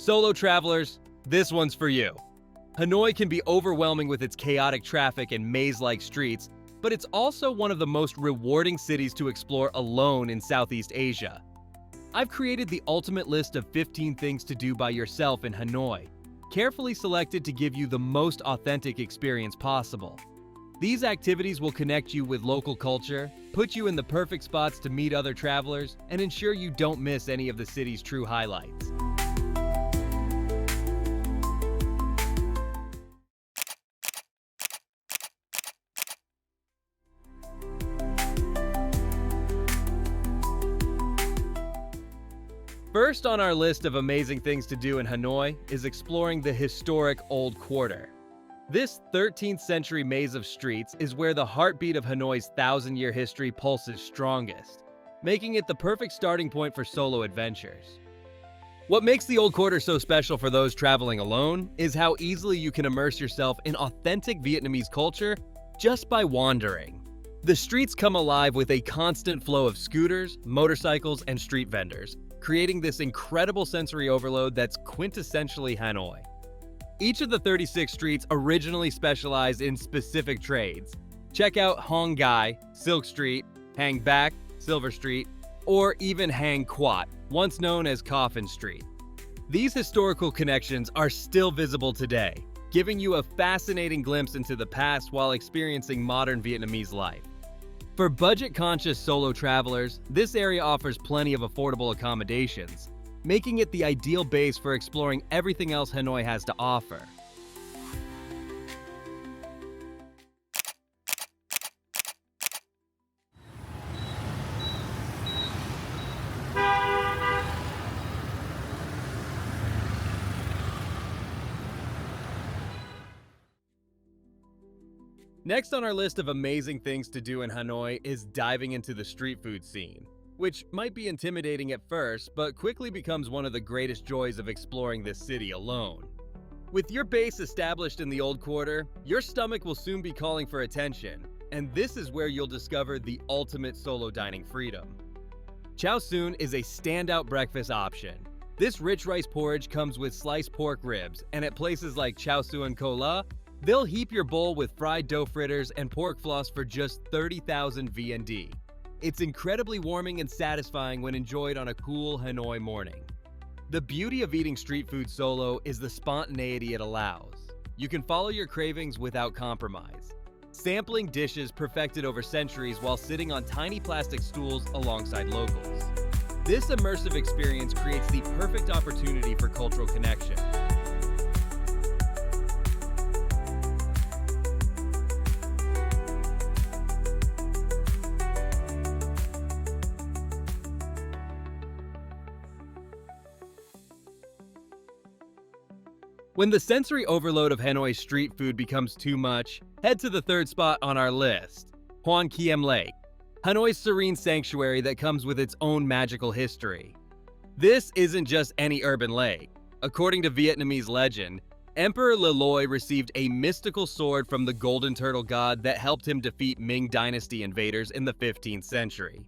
Solo travelers, this one's for you. Hanoi can be overwhelming with its chaotic traffic and maze-like streets, but it's also one of the most rewarding cities to explore alone in Southeast Asia. I've created the ultimate list of 15 things to do by yourself in Hanoi, carefully selected to give you the most authentic experience possible. These activities will connect you with local culture, put you in the perfect spots to meet other travelers, and ensure you don't miss any of the city's true highlights. First on our list of amazing things to do in Hanoi is exploring the historic Old Quarter. This 13th century maze of streets is where the heartbeat of Hanoi's 1,000-year history pulses strongest, making it the perfect starting point for solo adventures. What makes the Old Quarter so special for those traveling alone is how easily you can immerse yourself in authentic Vietnamese culture just by wandering. The streets come alive with a constant flow of scooters, motorcycles, and street vendors, creating this incredible sensory overload that's quintessentially Hanoi. Each of the 36 streets originally specialized in specific trades. Check out Hong Gai, Silk Street, Hang Bak, Silver Street, or even Hang Quat, once known as Coffin Street. These historical connections are still visible today, giving you a fascinating glimpse into the past while experiencing modern Vietnamese life. For budget-conscious solo travelers, this area offers plenty of affordable accommodations, making it the ideal base for exploring everything else Hanoi has to offer. Next on our list of amazing things to do in Hanoi is diving into the street food scene, which might be intimidating at first, but quickly becomes one of the greatest joys of exploring this city alone. With your base established in the Old Quarter, your stomach will soon be calling for attention, and this is where you'll discover the ultimate solo dining freedom. Chao Suon is a standout breakfast option. This rich rice porridge comes with sliced pork ribs, and at places like Chao Suon Co La, they'll heap your bowl with fried dough fritters and pork floss for just 30,000 VND. It's incredibly warming and satisfying when enjoyed on a cool Hanoi morning. The beauty of eating street food solo is the spontaneity it allows. You can follow your cravings without compromise, sampling dishes perfected over centuries while sitting on tiny plastic stools alongside locals. This immersive experience creates the perfect opportunity for cultural connection. When the sensory overload of Hanoi street food becomes too much, head to the third spot on our list, Hoan Kiem Lake, Hanoi's serene sanctuary that comes with its own magical history. This isn't just any urban lake. According to Vietnamese legend, Emperor Le Loi received a mystical sword from the golden turtle god that helped him defeat Ming Dynasty invaders in the 15th century.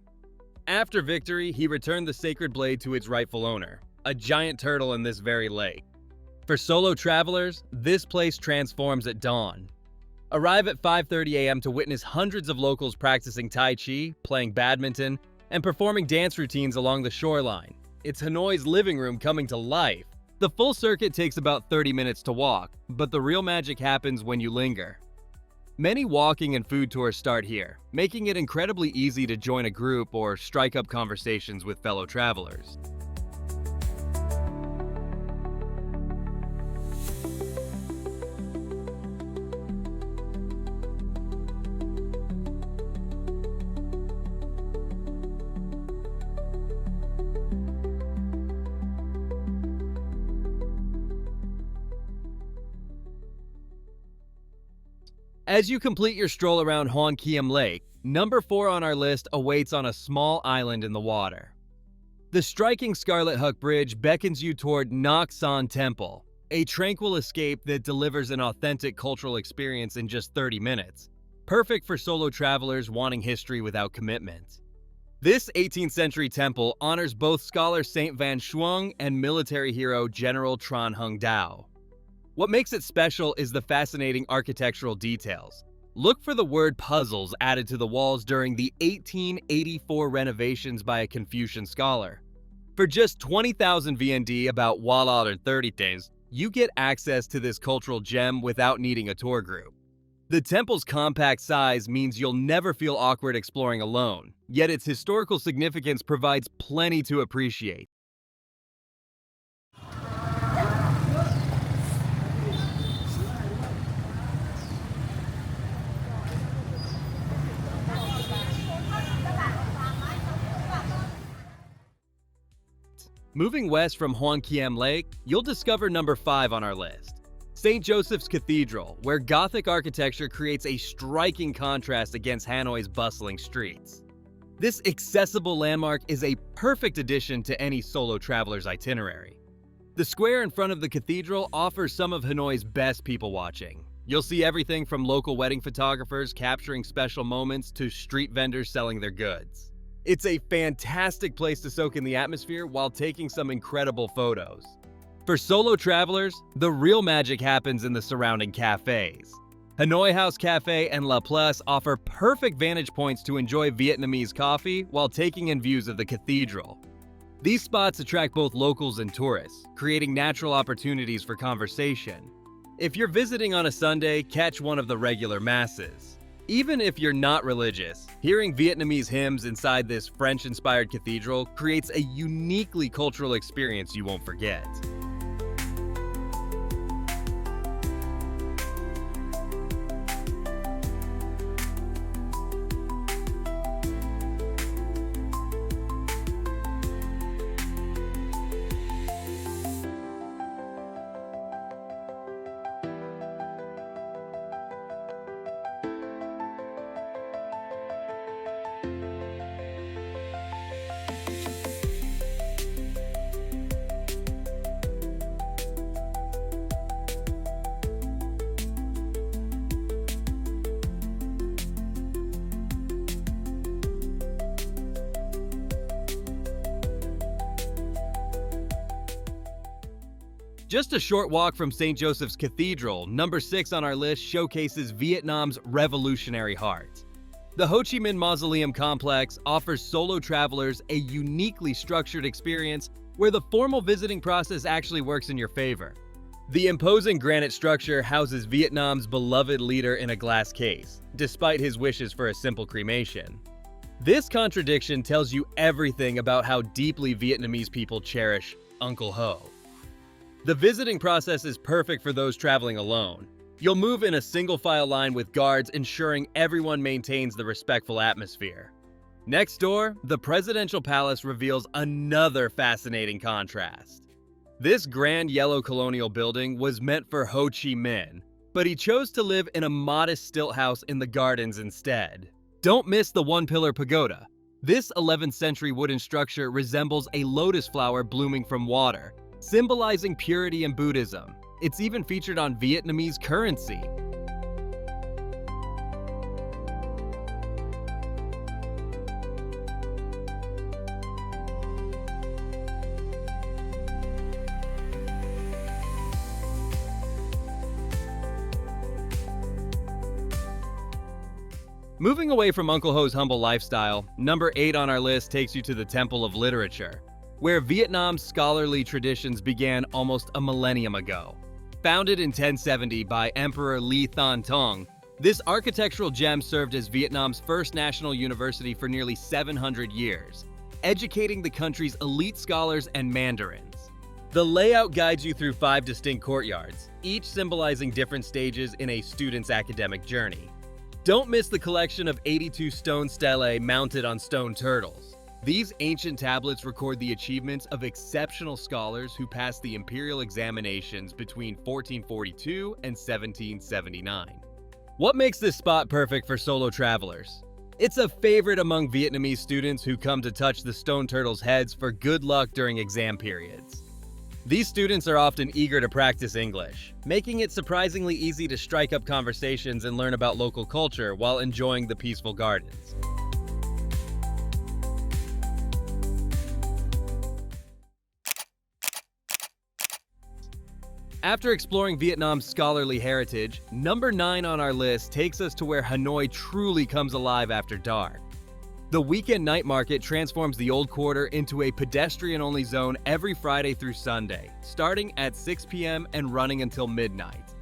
After victory, he returned the sacred blade to its rightful owner, a giant turtle in this very lake. For solo travelers, this place transforms at dawn. Arrive at 5:30 a.m. to witness hundreds of locals practicing Tai Chi, playing badminton, and performing dance routines along the shoreline. It's Hanoi's living room coming to life. The full circuit takes about 30 minutes to walk, but the real magic happens when you linger. Many walking and food tours start here, making it incredibly easy to join a group or strike up conversations with fellow travelers. As you complete your stroll around Hoan Kiem Lake, number 4 on our list awaits on a small island in the water. The striking Scarlet Huck Bridge beckons you toward Ngoc Son Temple, a tranquil escape that delivers an authentic cultural experience in just 30 minutes, perfect for solo travelers wanting history without commitment. This 18th century temple honors both scholar Saint Van Xuong and military hero General Tran Hung Dao. What makes it special is the fascinating architectural details. Look for the word puzzles added to the walls during the 1884 renovations by a Confucian scholar. For just 20,000 VND, about $30, you get access to this cultural gem without needing a tour group. The temple's compact size means you'll never feel awkward exploring alone, yet its historical significance provides plenty to appreciate. Moving west from Hoan Kiem Lake, you'll discover number 5 on our list. St. Joseph's Cathedral, where Gothic architecture creates a striking contrast against Hanoi's bustling streets. This accessible landmark is a perfect addition to any solo traveler's itinerary. The square in front of the cathedral offers some of Hanoi's best people watching. You'll see everything from local wedding photographers capturing special moments to street vendors selling their goods. It's a fantastic place to soak in the atmosphere while taking some incredible photos. For solo travelers, the real magic happens in the surrounding cafes. Hanoi House Cafe and La Place offer perfect vantage points to enjoy Vietnamese coffee while taking in views of the cathedral. These spots attract both locals and tourists, creating natural opportunities for conversation. If you're visiting on a Sunday, catch one of the regular masses. Even if you're not religious, hearing Vietnamese hymns inside this French-inspired cathedral creates a uniquely cultural experience you won't forget. Just a short walk from St. Joseph's Cathedral, number 6 on our list showcases Vietnam's revolutionary heart. The Ho Chi Minh Mausoleum complex offers solo travelers a uniquely structured experience where the formal visiting process actually works in your favor. The imposing granite structure houses Vietnam's beloved leader in a glass case, despite his wishes for a simple cremation. This contradiction tells you everything about how deeply Vietnamese people cherish Uncle Ho. The visiting process is perfect for those traveling alone. You'll move in a single file line with guards ensuring everyone maintains the respectful atmosphere. Next door, the presidential palace reveals another fascinating contrast. This grand yellow colonial building was meant for Ho Chi Minh, but he chose to live in a modest stilt house in the gardens instead. Don't miss the Pillar Pagoda. This 11th century wooden structure resembles a lotus flower blooming from water, symbolizing purity in Buddhism. It's even featured on Vietnamese currency. Moving away from Uncle Ho's humble lifestyle, number 8 on our list takes you to the Temple of Literature, where Vietnam's scholarly traditions began almost a millennium ago. Founded in 1070 by Emperor Le Thanh Tong, this architectural gem served as Vietnam's first national university for nearly 700 years, educating the country's elite scholars and mandarins. The layout guides you through 5 distinct courtyards, each symbolizing different stages in a student's academic journey. Don't miss the collection of 82 stone stelae mounted on stone turtles. These ancient tablets record the achievements of exceptional scholars who passed the imperial examinations between 1442 and 1779. What makes this spot perfect for solo travelers? It's a favorite among Vietnamese students who come to touch the stone turtles' heads for good luck during exam periods. These students are often eager to practice English, making it surprisingly easy to strike up conversations and learn about local culture while enjoying the peaceful gardens. After exploring Vietnam's scholarly heritage, number 9 on our list takes us to where Hanoi truly comes alive after dark. The weekend night market transforms the Old Quarter into a pedestrian-only zone every Friday through Sunday, starting at 6 p.m. and running until midnight.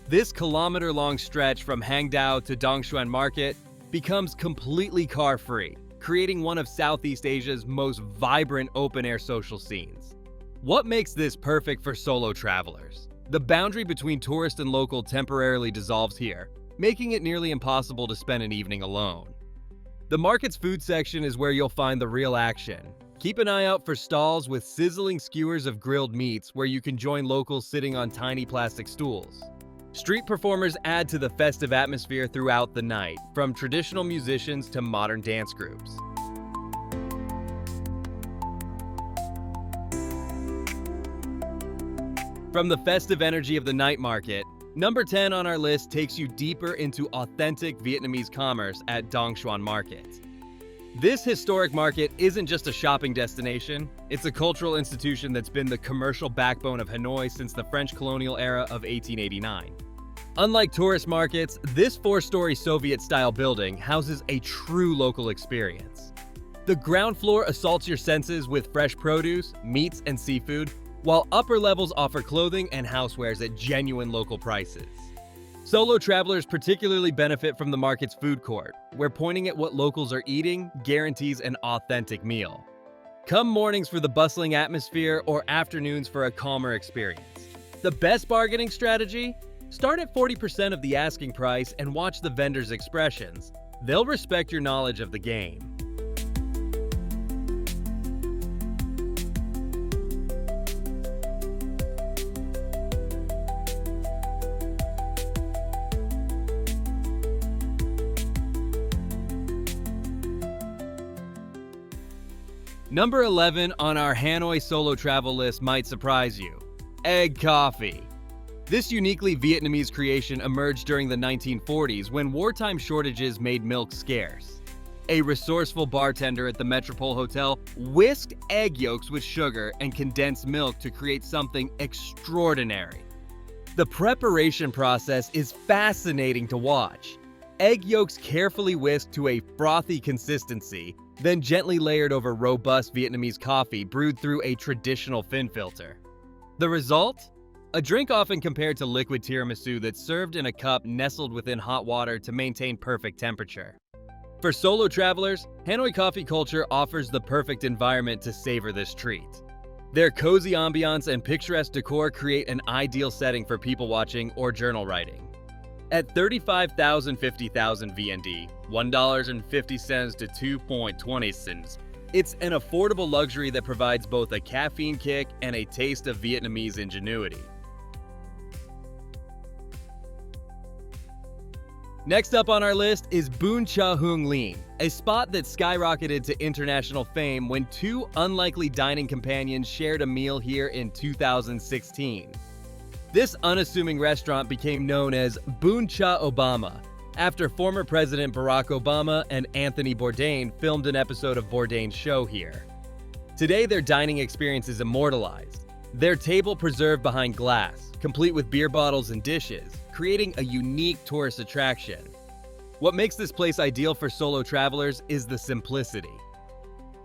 This kilometer-long stretch from Hangdao to Dong Xuan Market becomes completely car-free, creating one of Southeast Asia's most vibrant open-air social scenes. What makes this perfect for solo travelers? The boundary between tourist and local temporarily dissolves here, making it nearly impossible to spend an evening alone. The market's food section is where you'll find the real action. Keep an eye out for stalls with sizzling skewers of grilled meats where you can join locals sitting on tiny plastic stools. Street performers add to the festive atmosphere throughout the night, from traditional musicians to modern dance groups. From the festive energy of the night market, number 10 on our list takes you deeper into authentic Vietnamese commerce at Dong Xuan Market. This historic market isn't just a shopping destination, it's a cultural institution that's been the commercial backbone of Hanoi since the French colonial era of 1889. Unlike tourist markets, this 4-story Soviet-style building houses a true local experience. The ground floor assaults your senses with fresh produce, meats, and seafood, while upper levels offer clothing and housewares at genuine local prices. Solo travelers particularly benefit from the market's food court, where pointing at what locals are eating guarantees an authentic meal. Come mornings for the bustling atmosphere or afternoons for a calmer experience. The best bargaining strategy? Start at 40% of the asking price and watch the vendors' expressions. They'll respect your knowledge of the game. Number 11 on our Hanoi solo travel list might surprise you. Egg coffee. This uniquely Vietnamese creation emerged during the 1940s when wartime shortages made milk scarce. A resourceful bartender at the Metropole Hotel whisked egg yolks with sugar and condensed milk to create something extraordinary. The preparation process is fascinating to watch. Egg yolks carefully whisked to a frothy consistency, then gently layered over robust Vietnamese coffee brewed through a traditional fin filter. The result? A drink often compared to liquid tiramisu that's served in a cup nestled within hot water to maintain perfect temperature. For solo travelers, Hanoi coffee culture offers the perfect environment to savor this treat. Their cozy ambiance and picturesque decor create an ideal setting for people watching or journal writing. At 35,000 50,000 VND, $1.50 to 2.20 cents, it's an affordable luxury that provides both a caffeine kick and a taste of Vietnamese ingenuity. Next up on our list is Bun Cha Huong Lien, a spot that skyrocketed to international fame when 2 unlikely dining companions shared a meal here in 2016. This unassuming restaurant became known as Bun Cha Obama, after former President Barack Obama and Anthony Bourdain filmed an episode of Bourdain's show here. Today, their dining experience is immortalized. Their table preserved behind glass, complete with beer bottles and dishes, creating a unique tourist attraction. What makes this place ideal for solo travelers is the simplicity.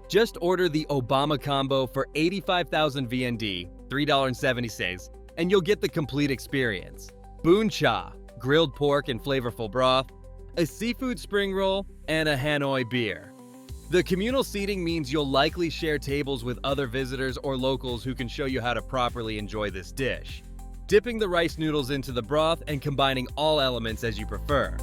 Just order the Obama combo for 85,000 VND, $3.70, and you'll get the complete experience. Bun Cha, grilled pork and flavorful broth, a seafood spring roll, and a Hanoi beer. The communal seating means you'll likely share tables with other visitors or locals who can show you how to properly enjoy this dish, dipping the rice noodles into the broth and combining all elements as you prefer.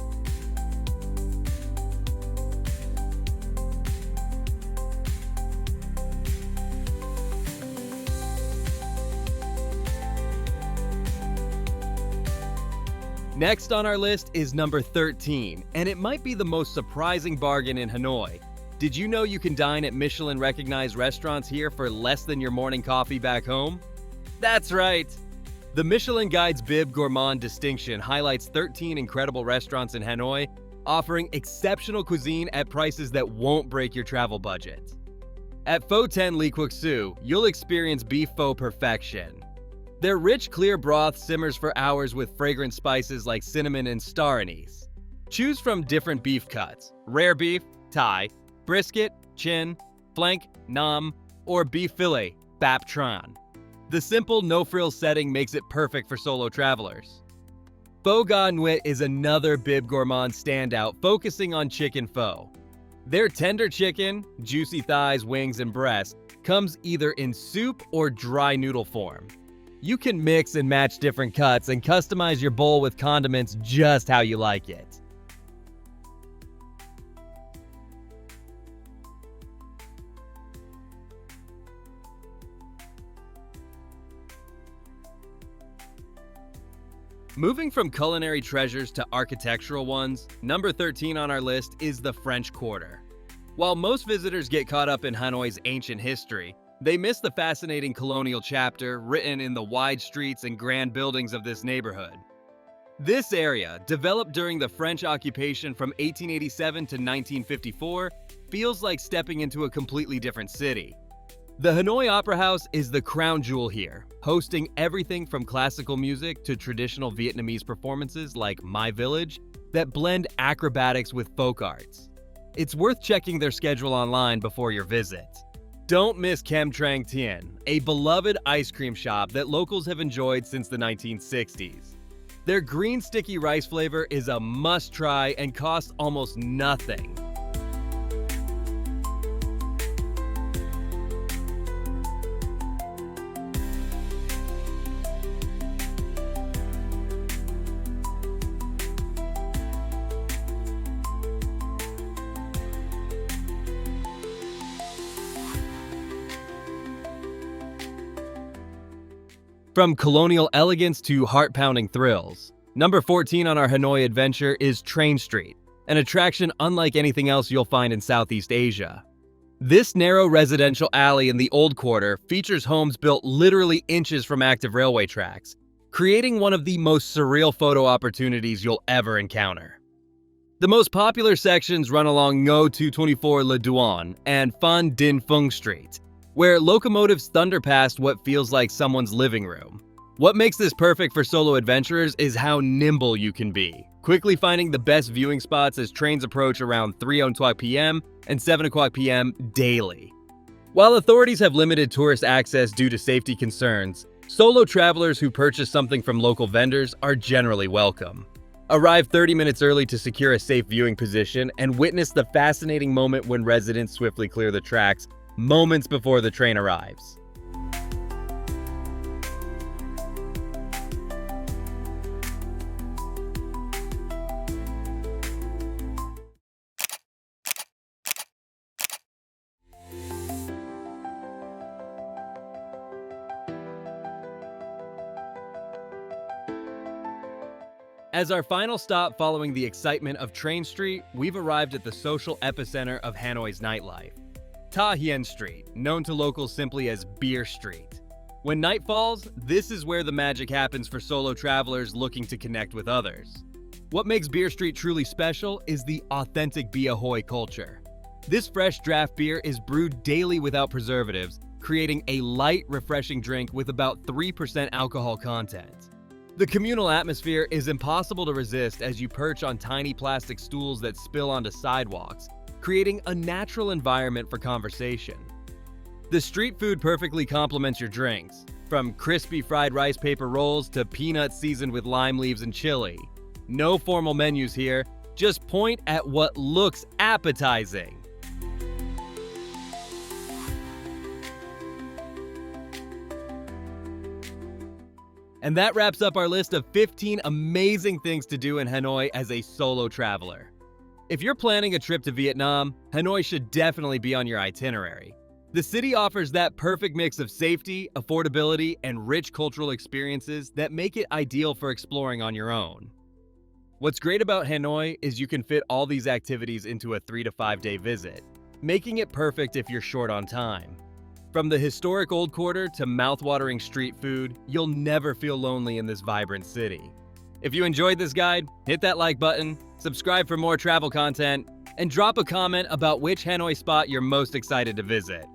Next on our list is number 13, and it might be the most surprising bargain in Hanoi. Did you know you can dine at Michelin-recognized restaurants here for less than your morning coffee back home? That's right! The Michelin Guide's Bib Gourmand distinction highlights 13 incredible restaurants in Hanoi, offering exceptional cuisine at prices that won't break your travel budget. At Pho 10 Li Quoc Su, you'll experience beef pho perfection. Their rich, clear broth simmers for hours with fragrant spices like cinnamon and star anise. Choose from different beef cuts: rare beef, thigh, brisket, chin, flank, nam, or beef fillet, bap Tran. The simple, no-frills setting makes it perfect for solo travelers. Pho Ga Nguyen is another Bib Gourmand standout focusing on chicken pho. Their tender chicken, juicy thighs, wings, and breasts comes either in soup or dry noodle form. You can mix and match different cuts and customize your bowl with condiments just how you like it. Moving from culinary treasures to architectural ones, number 13 on our list is the French Quarter. While most visitors get caught up in Hanoi's ancient history, they miss the fascinating colonial chapter written in the wide streets and grand buildings of this neighborhood. This area, developed during the French occupation from 1887 to 1954, feels like stepping into a completely different city. The Hanoi Opera House is the crown jewel here, hosting everything from classical music to traditional Vietnamese performances like My Village that blend acrobatics with folk arts. It's worth checking their schedule online before your visit. Don't miss Kem Trang Tien, a beloved ice cream shop that locals have enjoyed since the 1960s. Their green sticky rice flavor is a must-try and costs almost nothing. From colonial elegance to heart-pounding thrills, number 14 on our Hanoi adventure is Train Street, an attraction unlike anything else you'll find in Southeast Asia. This narrow residential alley in the Old Quarter features homes built literally inches from active railway tracks, creating one of the most surreal photo opportunities you'll ever encounter. The most popular sections run along Ngo 224 Le Duan and Phan Dinh Phung Street, where locomotives thunder past what feels like someone's living room. What makes this perfect for solo adventurers is how nimble you can be, quickly finding the best viewing spots as trains approach around 3:00 p.m. and 7:00 p.m. daily. While authorities have limited tourist access due to safety concerns, solo travelers who purchase something from local vendors are generally welcome. Arrive 30 minutes early to secure a safe viewing position and witness the fascinating moment when residents swiftly clear the tracks moments before the train arrives. As our final stop following the excitement of Train Street, we've arrived at the social epicenter of Hanoi's nightlife. Ta Hien Street, known to locals simply as Beer Street. When night falls, this is where the magic happens for solo travelers looking to connect with others. What makes Beer Street truly special is the authentic Bia Hoi culture. This fresh draft beer is brewed daily without preservatives, creating a light, refreshing drink with about 3% alcohol content. The communal atmosphere is impossible to resist as you perch on tiny plastic stools that spill onto sidewalks, creating a natural environment for conversation. The street food perfectly complements your drinks, from crispy fried rice paper rolls to peanuts seasoned with lime leaves and chili. No formal menus here, just point at what looks appetizing. And that wraps up our list of 15 amazing things to do in Hanoi as a solo traveler. If you're planning a trip to Vietnam, Hanoi should definitely be on your itinerary. The city offers that perfect mix of safety, affordability, and rich cultural experiences that make it ideal for exploring on your own. What's great about Hanoi is you can fit all these activities into a 3 to 5 day visit, making it perfect if you're short on time. From the historic Old Quarter to mouth-watering street food, you'll never feel lonely in this vibrant city. If you enjoyed this guide, hit that like button, subscribe for more travel content, and drop a comment about which Hanoi spot you're most excited to visit.